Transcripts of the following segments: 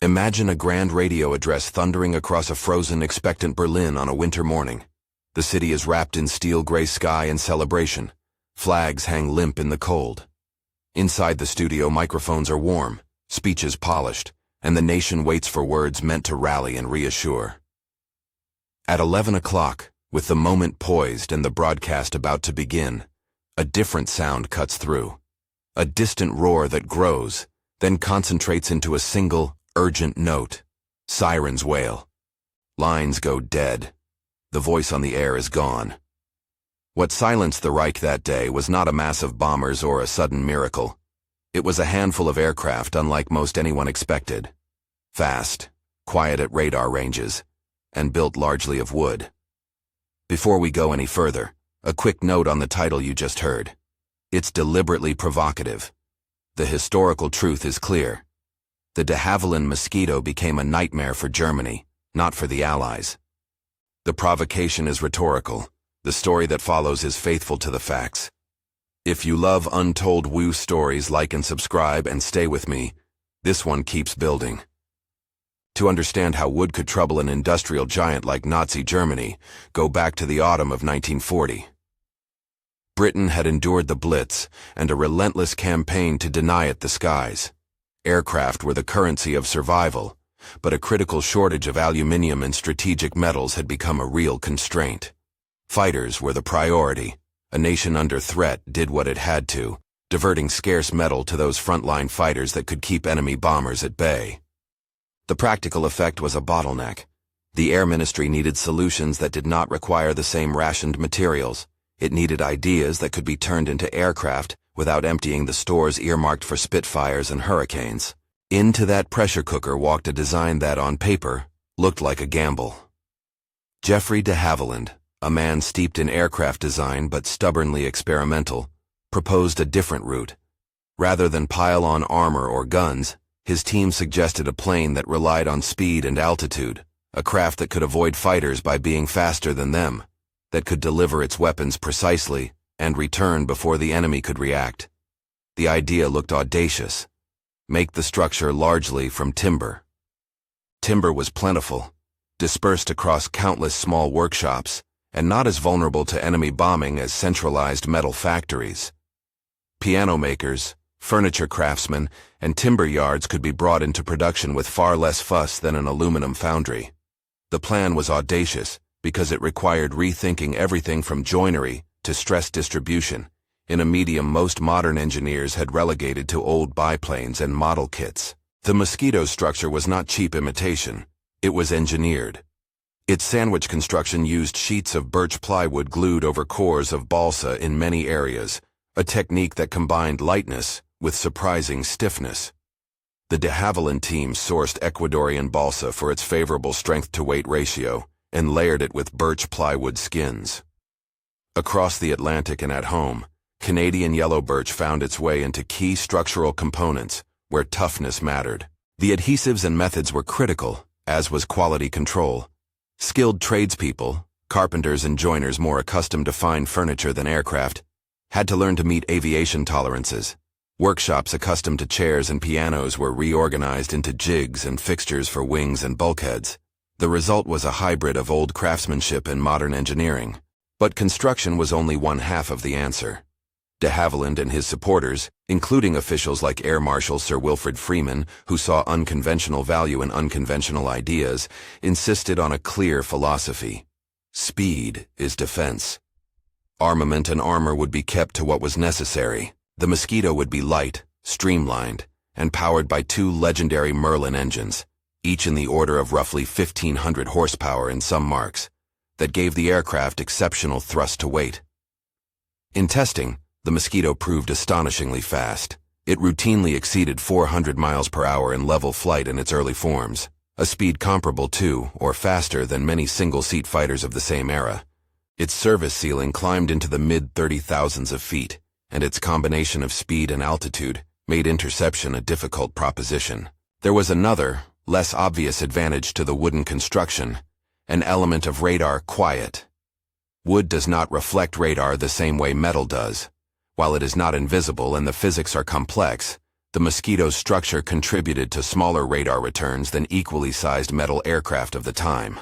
Imagine a grand radio address thundering across a frozen, expectant Berlin on a winter morning. The city is wrapped in steel-gray sky and celebration. Flags hang limp in the cold. Inside the studio, microphones are warm, speeches polished, and the nation waits for words meant to rally and reassure. At 11 o'clock, with the moment poised and the broadcast about to begin, a different sound cuts through. A distant roar that grows, then concentrates into a single, urgent note. Sirens wail. Lines go dead. The voice on the air is gone. What silenced the Reich that day was not a mass of bombers or a sudden miracle. It was a handful of aircraft unlike most anyone expected. Fast, quiet at radar ranges, and built largely of wood. Before we go any further, a quick note on the title you just heard. It's deliberately provocative. The historical truth is clear. The de Havilland Mosquito became a nightmare for Germany, not for the Allies. The provocation is rhetorical. The story that follows is faithful to the facts. If you love untold woo stories, like and subscribe and stay with me. This one keeps building. To understand how wood could trouble an industrial giant like Nazi Germany, go back to the autumn of 1940. Britain had endured the Blitz and a relentless campaign to deny it the skies. Aircraft were the currency of survival, but a critical shortage of aluminium and strategic metals had become a real constraint. Fighters were the priority. A nation under threat did what it had to, diverting scarce metal to those frontline fighters that could keep enemy bombers at bay. The practical effect was a bottleneck. The Air Ministry needed solutions that did not require the same rationed materials. It needed ideas that could be turned into aircraft without emptying the stores earmarked for Spitfires and Hurricanes. Into that pressure cooker walked a design that, on paper, looked like a gamble. Geoffrey de Havilland, a man steeped in aircraft design but stubbornly experimental, proposed a different route. Rather than pile on armor or guns, his team suggested a plane that relied on speed and altitude, a craft that could avoid fighters by being faster than them, that could deliver its weapons precisely and return before the enemy could react. The idea looked audacious. Make the structure largely from timber. Timber was plentiful, dispersed across countless small workshops, and not as vulnerable to enemy bombing as centralized metal factories. Piano makers, furniture craftsmen, and timber yards could be brought into production with far less fuss than an aluminum foundry. The plan was audacious because it required rethinking everything from joinery to stress distribution, in a medium most modern engineers had relegated to old biplanes and model kits. The Mosquito's structure was not cheap imitation. It was engineered. Its sandwich construction used sheets of birch plywood glued over cores of balsa in many areas, a technique that combined lightness with surprising stiffness. The de Havilland team sourced Ecuadorian balsa for its favorable strength-to-weight ratio and layered it with birch plywood skins. Across the Atlantic and at home, Canadian yellow birch found its way into key structural components where toughness mattered. The adhesives and methods were critical, as was quality control. Skilled tradespeople, carpenters and joiners more accustomed to fine furniture than aircraft, had to learn to meet aviation tolerances. Workshops accustomed to chairs and pianos were reorganized into jigs and fixtures for wings and bulkheads. The result was a hybrid of old craftsmanship and modern engineering. But construction was only one half of the answer. De Havilland and his supporters, including officials like Air Marshal Sir Wilfrid Freeman, who saw unconventional value in unconventional ideas, insisted on a clear philosophy. Speed is defense. Armament and armor would be kept to what was necessary. The Mosquito would be light, streamlined, and powered by two legendary Merlin engines, each in the order of roughly 1,500 horsepower in some marks, that gave the aircraft exceptional thrust to weight. In testing, the Mosquito proved astonishingly fast. It routinely exceeded 400 miles per hour in level flight in its early forms, a speed comparable to, or faster than many single-seat fighters of the same era. Its service ceiling climbed into the mid-30,000s of feet, and its combination of speed and altitude made interception a difficult proposition. There was another, less obvious advantage to the wooden construction, an element of radar quiet. Wood does not reflect radar the same way metal does. While it is not invisible and the physics are complex, The Mosquito's structure contributed to smaller radar returns than equally sized metal aircraft of the time.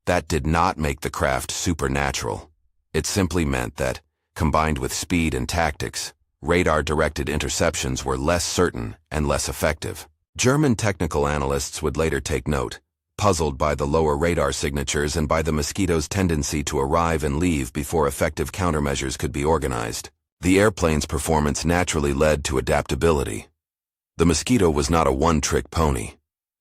That did not make the craft supernatural. It simply meant that, combined with speed and tactics, radar-directed interceptions were less certain and less effective. German technical analysts would later take note, puzzled by the lower radar signatures and by the Mosquito's tendency to arrive and leave before effective countermeasures could be organized. The airplane's performance naturally led to adaptability. The Mosquito was not a one-trick pony.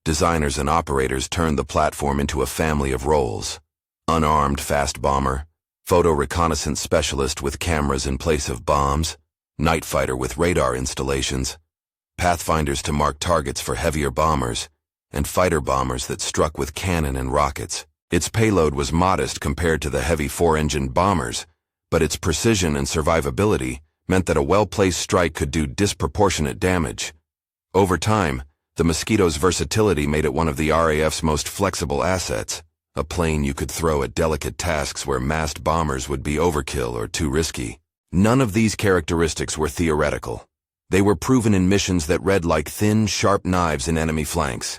Designers and operators turned the platform into a family of roles. Unarmed fast bomber, photo reconnaissance specialist with cameras in place of bombs, night fighter with radar installations, pathfinders to mark targets for heavier bombers, and fighter bombers that struck with cannon and rockets. Its payload was modest compared to the heavy four-engined bombers, but its precision and survivability meant that a well-placed strike could do disproportionate damage. Over time, the Mosquito's versatility made it one of the RAF's most flexible assets, a plane you could throw at delicate tasks where massed bombers would be overkill or too risky. None of these characteristics were theoretical. They were proven in missions that read like thin, sharp knives in enemy flanks.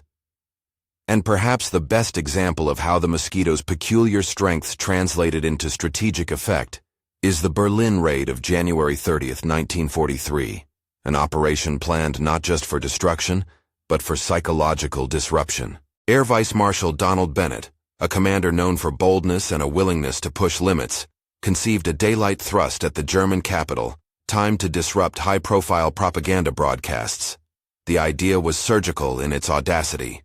And perhaps the best example of how the Mosquito's peculiar strengths translated into strategic effect is the Berlin raid of January 30th, 1943, an operation planned not just for destruction, but for psychological disruption. Air Vice Marshal Donald Bennett, a commander known for boldness and a willingness to push limits, conceived a daylight thrust at the German capital, timed to disrupt high-profile propaganda broadcasts. The idea was surgical in its audacity.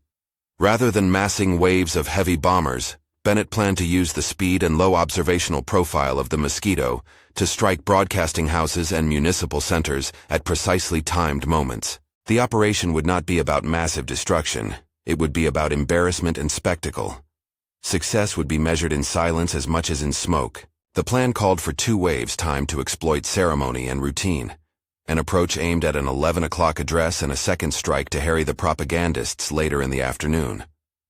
Rather than massing waves of heavy bombers, Bennett planned to use the speed and low observational profile of the Mosquito to strike broadcasting houses and municipal centers at precisely timed moments. The operation would not be about massive destruction. It would be about embarrassment and spectacle. Success would be measured in silence as much as in smoke. The plan called for 2 waves timed to exploit ceremony and routine. An approach aimed at an 11 o'clock address and a second strike to harry the propagandists later in the afternoon.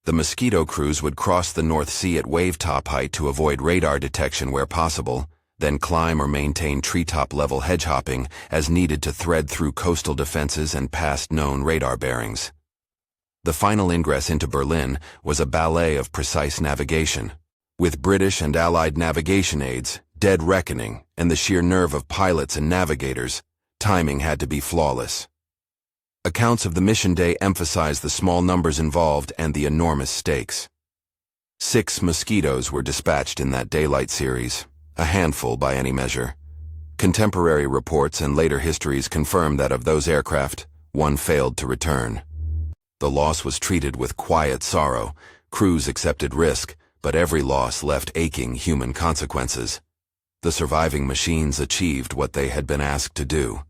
The Mosquito crews would cross the North Sea at wave-top height to avoid radar detection where possible, then climb or maintain treetop-level hedge-hopping as needed to thread through coastal defenses and past known radar bearings. The final ingress into Berlin was a ballet of precise navigation. With British and Allied navigation aids, dead reckoning, and the sheer nerve of pilots and navigators, timing had to be flawless. Accounts of the mission day emphasize the small numbers involved and the enormous stakes. 6 Mosquitoes were dispatched in that daylight series, a handful by any measure. Contemporary reports and later histories confirm that of those aircraft, 1 failed to return. The loss was treated with quiet sorrow. Crews accepted risk, but every loss left aching human consequences. The surviving machines achieved what they had been asked to do.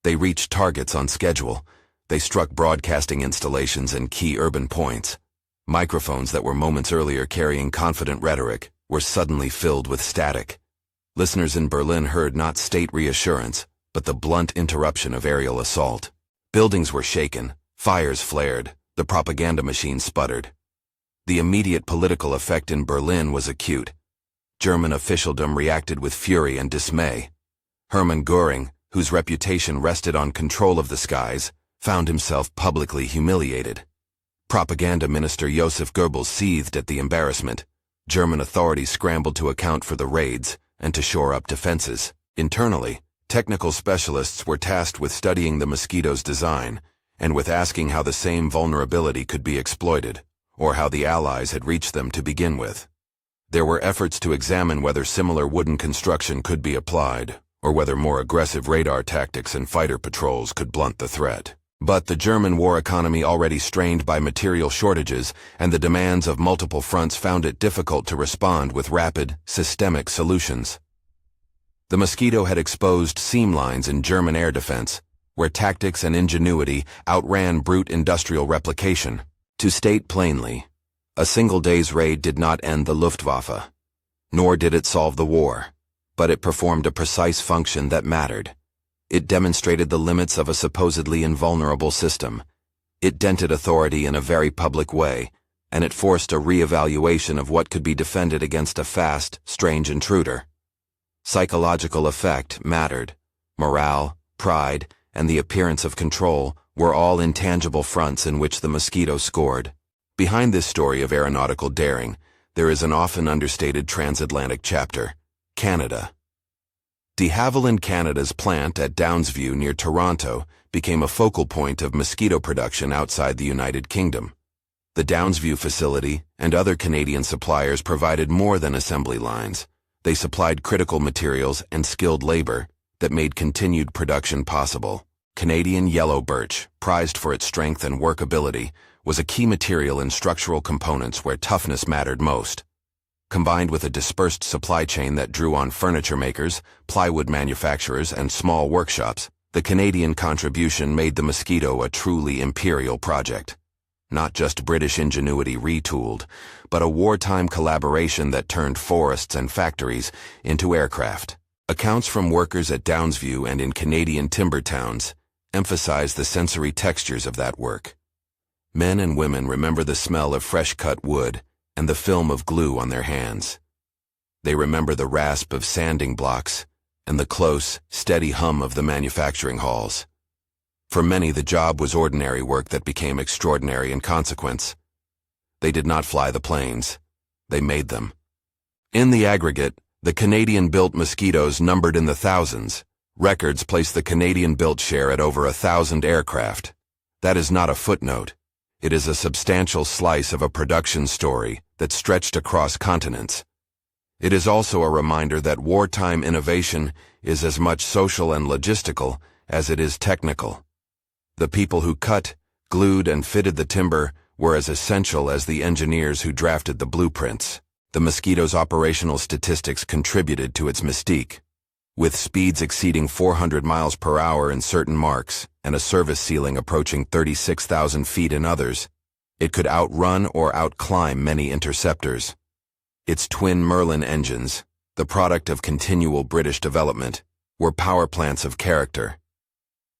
They reached targets on schedule. They struck broadcasting installations and key urban points. Microphones that were moments earlier carrying confident rhetoric were suddenly filled with static. Listeners in Berlin heard not state reassurance, but the blunt interruption of aerial assault. Buildings were shaken, fires flared, the propaganda machine sputtered. The immediate political effect in Berlin was acute. German officialdom reacted with fury and dismay. Hermann Göring, whose reputation rested on control of the skies, found himself publicly humiliated. Propaganda Minister Joseph Goebbels seethed at the embarrassment. German authorities scrambled to account for the raids and to shore up defenses. Internally, technical specialists were tasked with studying the Mosquito's design and with asking how the same vulnerability could be exploited, or how the Allies had reached them to begin with. There were efforts to examine whether similar wooden construction could be applied, or whether more aggressive radar tactics and fighter patrols could blunt the threat. But the German war economy, already strained by material shortages and the demands of multiple fronts, found it difficult to respond with rapid, systemic solutions. The Mosquito had exposed seam lines in German air defense, where tactics and ingenuity outran brute industrial replication. To state plainly, a single day's raid did not end the Luftwaffe, nor did it solve the war, but it performed a precise function that mattered. It demonstrated the limits of a supposedly invulnerable system. It dented authority in a very public way, and it forced a re-evaluation of what could be defended against a fast, strange intruder. Psychological effect mattered. Morale, pride, and the appearance of control were all intangible fronts in which the Mosquito scored. Behind this story of aeronautical daring, there is an often understated transatlantic chapter: Canada. De Havilland Canada's plant at Downsview near Toronto became a focal point of mosquito production outside the United Kingdom. The Downsview facility and other Canadian suppliers provided more than assembly lines. They supplied critical materials and skilled labor that made continued production possible. Canadian yellow birch, prized for its strength and workability, was a key material in structural components where toughness mattered most. Combined with a dispersed supply chain that drew on furniture makers, plywood manufacturers, and small workshops, the Canadian contribution made the Mosquito a truly imperial project. Not just British ingenuity retooled, but a wartime collaboration that turned forests and factories into aircraft. Accounts from workers at Downsview and in Canadian timber towns emphasize the sensory textures of that work. Men and women remember the smell of fresh-cut wood and the film of glue on their hands. They remember the rasp of sanding blocks and the close, steady hum of the manufacturing halls. For many, the job was ordinary work that became extraordinary in consequence. They did not fly the planes. They made them. In the aggregate, the Canadian-built Mosquitoes numbered in the thousands. Records place the Canadian-built share at over 1,000 aircraft. That is not a footnote. It is a substantial slice of a production story that stretched across continents. It is also a reminder that wartime innovation is as much social and logistical as it is technical. The people who cut, glued, and fitted the timber were as essential as the engineers who drafted the blueprints. The Mosquito's operational statistics contributed to its mystique. With speeds exceeding 400 miles per hour in certain marks and a service ceiling approaching 36,000 feet in others, it could outrun or outclimb many interceptors. Its twin Merlin engines, the product of continual British development, were power plants of character.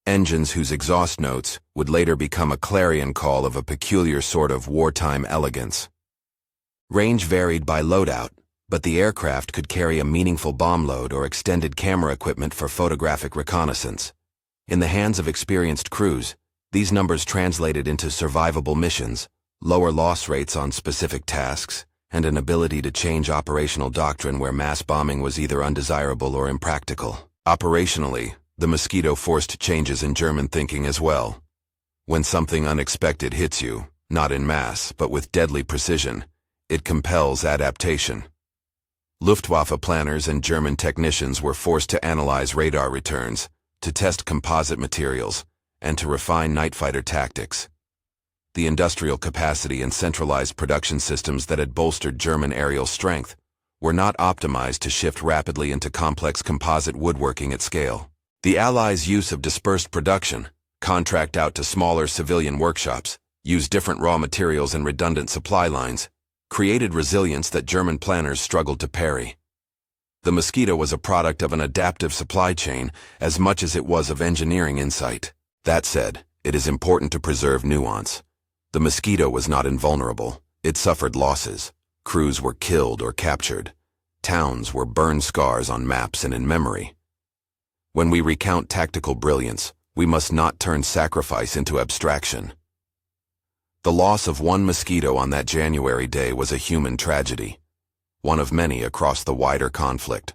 Engines whose exhaust notes would later become a clarion call of a peculiar sort of wartime elegance. Range varied by loadout, but the aircraft could carry a meaningful bomb load or extended camera equipment for photographic reconnaissance. In the hands of experienced crews, these numbers translated into survivable missions, lower loss rates on specific tasks, and an ability to change operational doctrine where mass bombing was either undesirable or impractical. Operationally, the Mosquito forced changes in German thinking as well. When something unexpected hits you, not in mass, but with deadly precision, it compels adaptation. Luftwaffe planners and German technicians were forced to analyze radar returns, to test composite materials, and to refine night fighter tactics. The industrial capacity and centralized production systems that had bolstered German aerial strength were not optimized to shift rapidly into complex composite woodworking at scale. The Allies' use of dispersed production, contract out to smaller civilian workshops, use different raw materials and redundant supply lines, created resilience that German planners struggled to parry. The Mosquito was a product of an adaptive supply chain as much as it was of engineering insight. That said, it is important to preserve nuance. The Mosquito was not invulnerable. It suffered losses. Crews were killed or captured. Towns were burned scars on maps and in memory. When we recount tactical brilliance, we must not turn sacrifice into abstraction. The loss of one Mosquito on that January day was a human tragedy, one of many across the wider conflict.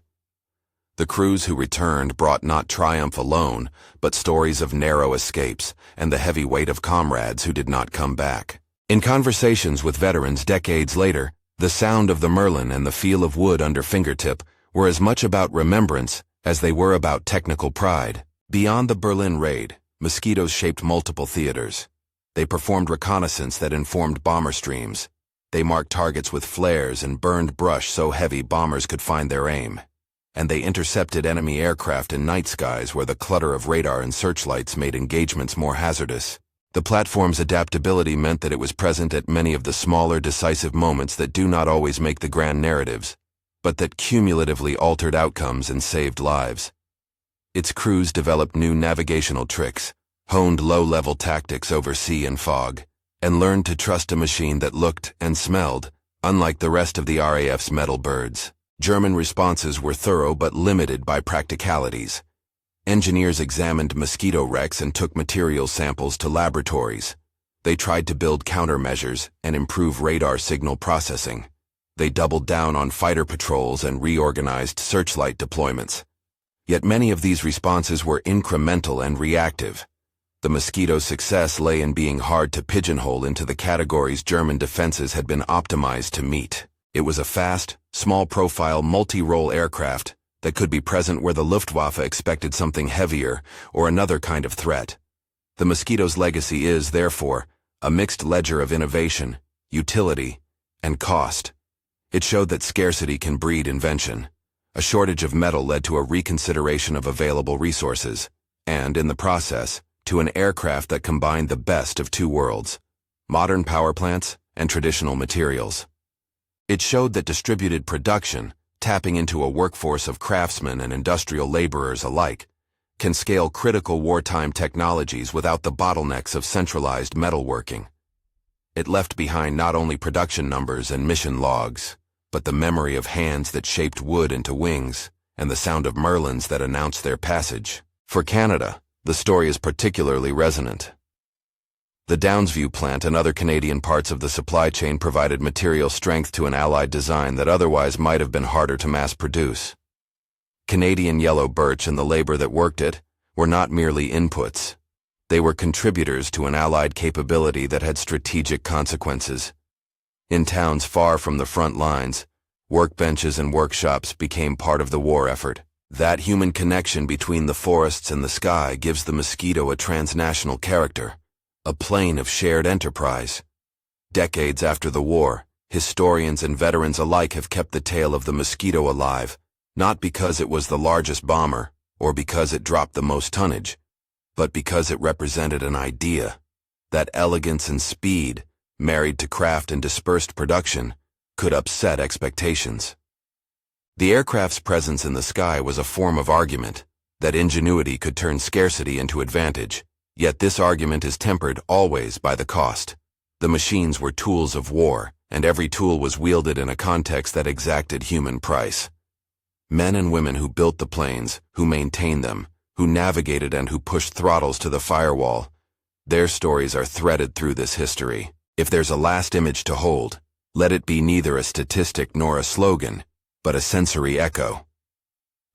The crews who returned brought not triumph alone, but stories of narrow escapes and the heavy weight of comrades who did not come back. In conversations with veterans decades later, the sound of the Merlin and the feel of wood under fingertip were as much about remembrance as they were about technical pride. Beyond the Berlin raid, Mosquitoes shaped multiple theaters. They performed reconnaissance that informed bomber streams. They marked targets with flares and burned brush so heavy bombers could find their aim. And they intercepted enemy aircraft in night skies where the clutter of radar and searchlights made engagements more hazardous. The platform's adaptability meant that it was present at many of the smaller, decisive moments that do not always make the grand narratives, but that cumulatively altered outcomes and saved lives. Its crews developed new navigational tricks, honed low-level tactics over sea and fog, and learned to trust a machine that looked and smelled, unlike the rest of the RAF's metal birds. German responses were thorough but limited by practicalities. Engineers examined mosquito wrecks and took material samples to laboratories. They tried to build countermeasures and improve radar signal processing. They doubled down on fighter patrols and reorganized searchlight deployments. Yet many of these responses were incremental and reactive. The Mosquito's success lay in being hard to pigeonhole into the categories German defenses had been optimized to meet. It was a fast, small-profile, multi-role aircraft that could be present where the Luftwaffe expected something heavier or another kind of threat. The Mosquito's legacy is, therefore, a mixed ledger of innovation, utility, and cost. It showed that scarcity can breed invention. A shortage of metal led to a reconsideration of available resources, and, in the process, to an aircraft that combined the best of two worlds, modern power plants and traditional materials. It showed that distributed production, tapping into a workforce of craftsmen and industrial laborers alike, can scale critical wartime technologies without the bottlenecks of centralized metalworking. It left behind not only production numbers and mission logs, but the memory of hands that shaped wood into wings and the sound of merlins that announced their passage. For Canada, the story is particularly resonant. The Downsview plant and other Canadian parts of the supply chain provided material strength to an Allied design that otherwise might have been harder to mass produce. Canadian yellow birch and the labor that worked it were not merely inputs. They were contributors to an Allied capability that had strategic consequences. In towns far from the front lines, workbenches and workshops became part of the war effort. That human connection between the forests and the sky gives the Mosquito a transnational character, a plane of shared enterprise. Decades after the war, historians and veterans alike have kept the tale of the Mosquito alive, not because it was the largest bomber or because it dropped the most tonnage, but because it represented an idea. That elegance and speed, married to craft and dispersed production, could upset expectations. The aircraft's presence in the sky was a form of argument, that ingenuity could turn scarcity into advantage, yet this argument is tempered always by the cost. The machines were tools of war, and every tool was wielded in a context that exacted human price. Men and women who built the planes, who maintained them, who navigated and who pushed throttles to the firewall, their stories are threaded through this history. If there's a last image to hold, let it be neither a statistic nor a slogan, but a sensory echo.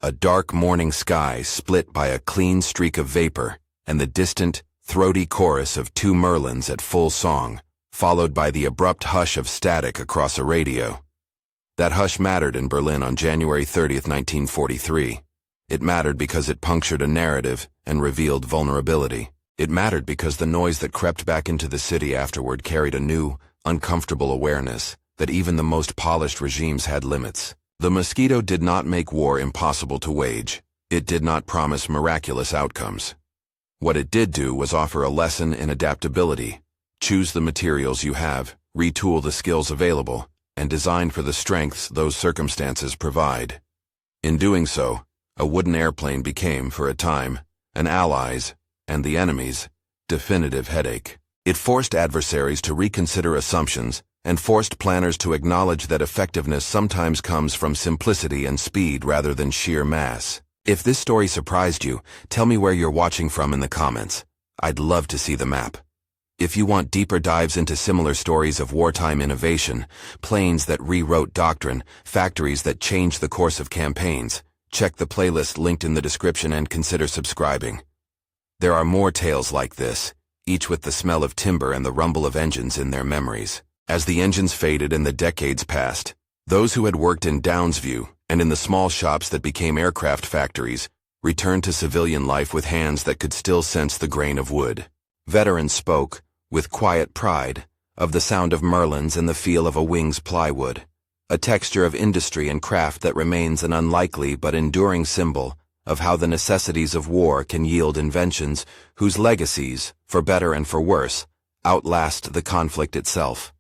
A dark morning sky split by a clean streak of vapor, and the distant, throaty chorus of two merlins at full song, followed by the abrupt hush of static across a radio. That hush mattered in Berlin on January 30th, 1943. It mattered because it punctured a narrative and revealed vulnerability. It mattered because the noise that crept back into the city afterward carried a new, uncomfortable awareness that even the most polished regimes had limits. The Mosquito did not make war impossible to wage. It did not promise miraculous outcomes. What it did do was offer a lesson in adaptability. Choose the materials you have, retool the skills available, and design for the strengths those circumstances provide. In doing so, a wooden airplane became, for a time, an ally's, and the enemy's, definitive headache. It forced adversaries to reconsider assumptions and forced planners to acknowledge that effectiveness sometimes comes from simplicity and speed rather than sheer mass. If this story surprised you, tell me where you're watching from in the comments. I'd love to see the map. If you want deeper dives into similar stories of wartime innovation, planes that rewrote doctrine, factories that changed the course of campaigns, check the playlist linked in the description and consider subscribing. There are more tales like this, each with the smell of timber and the rumble of engines in their memories. As the engines faded and the decades passed, those who had worked in Downsview and in the small shops that became aircraft factories returned to civilian life with hands that could still sense the grain of wood. Veterans spoke, with quiet pride, of the sound of merlins and the feel of a wing's plywood, a texture of industry and craft that remains an unlikely but enduring symbol of how the necessities of war can yield inventions whose legacies, for better and for worse, outlast the conflict itself.